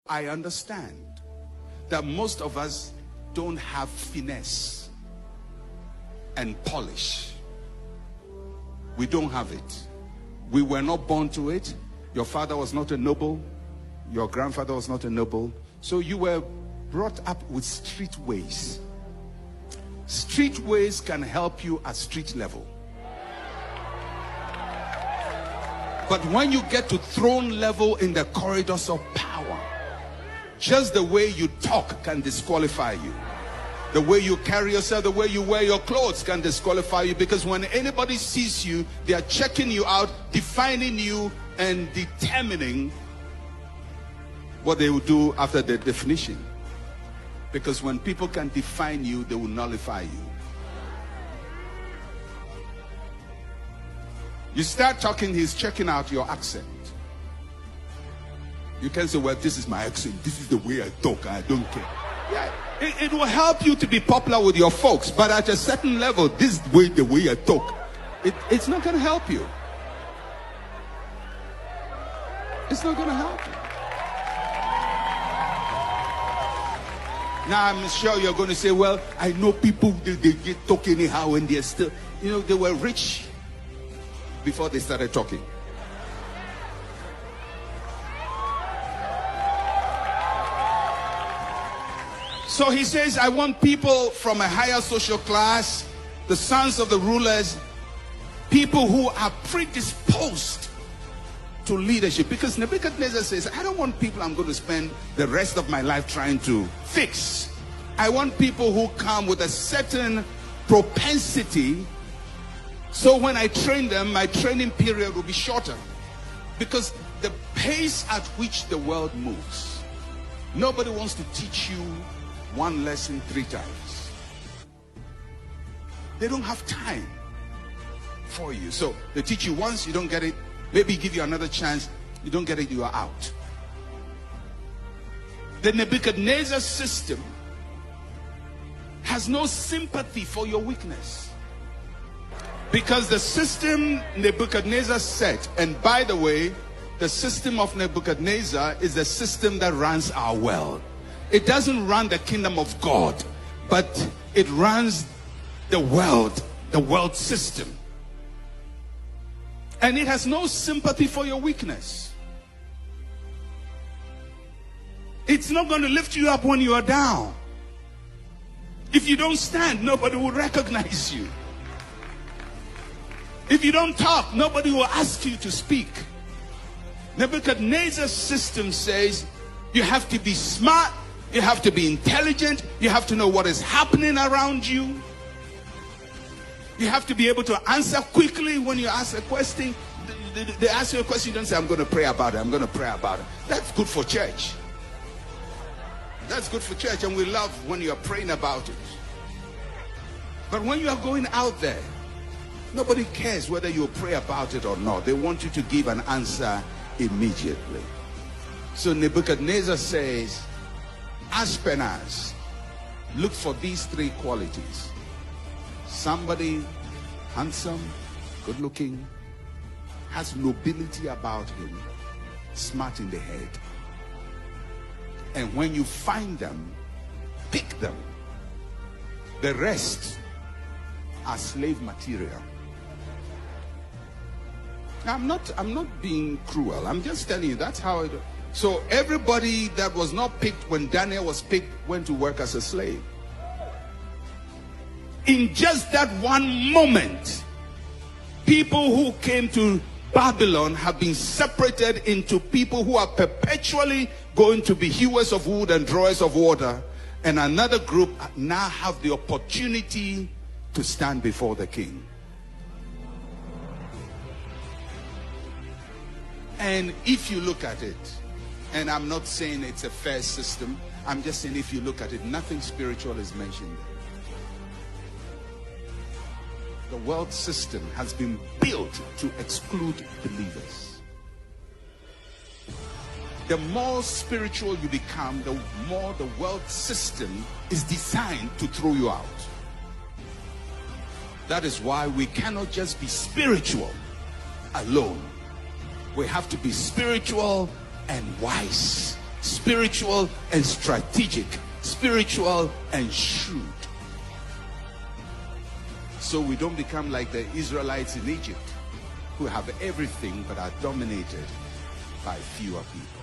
I understand that most of us don't have finesse and polish. We don't have it. We were not born to it. Your father was not a noble. Your grandfather was not a noble. So you were brought up with street ways. Street ways can help you at street level. But when you get to throne level in the corridors of power, just the way you talk can disqualify you. The way you carry yourself, the way you wear your clothes can disqualify you, because when anybody sees you, they are checking you out, defining you, and determining what they will do after the definition. Because when people can define you, they will nullify you. You start talking, he's checking out your accent. You can say, well, this is my accent, this is the way I talk, I don't care. Yeah, it will help you to be popular with your folks, but at a certain level, this way, the way I talk, it's not going to help you. It's not going to help you. Now, I'm sure you're going to say, well, I know people, they get talk anyhow, and they're still, they were rich before they started talking. So he says, I want people from a higher social class, the sons of the rulers, people who are predisposed to leadership. Because Nebuchadnezzar says, I don't want people I'm going to spend the rest of my life trying to fix. I want people who come with a certain propensity, so when I train them, my training period will be shorter. Because the pace at which the world moves, nobody wants to teach you one lesson 3 times. They don't have time for you. So they teach you once, you don't get it. Maybe give you another chance, you don't get it, you are out. The Nebuchadnezzar system has no sympathy for your weakness. Because the system Nebuchadnezzar set, and by the way, the system of Nebuchadnezzar is the system that runs our world. It doesn't run the kingdom of God, but it runs the world system. And it has no sympathy for your weakness. It's not going to lift you up when you are down. If you don't stand, nobody will recognize you. If you don't talk, nobody will ask you to speak. Nebuchadnezzar's system says you have to be smart, you have to be intelligent, you have to know what is happening around you. You have to be able to answer quickly when you ask a question. They ask you a question, you don't say, I'm going to pray about it, I'm going to pray about it. That's good for church. That's good for church, and we love when you're praying about it. But when you are going out there, nobody cares whether you pray about it or not. They want you to give an answer immediately. So Nebuchadnezzar says, Ashpenaz, look for these 3 qualities. Somebody handsome, good looking, has nobility about him, smart in the head. And when you find them, pick them. The rest are slave material. Now, I'm not being cruel. I'm just telling you that's how it. So everybody that was not picked when Daniel was picked went to work as a slave. In just that one moment, people who came to Babylon have been separated into people who are perpetually going to be hewers of wood and drawers of water, and another group now have the opportunity to stand before the king. And if you look at it, and I'm not saying it's a fair system, I'm just saying if you look at it, nothing spiritual is mentioned there. The world system has been built to exclude believers. The more spiritual you become, the more the world system is designed to throw you out. That is why we cannot just be spiritual alone. We have to be spiritual and wise spiritual and strategic, spiritual and shrewd. So we don't become like the Israelites in Egypt, who have everything but are dominated by fewer people.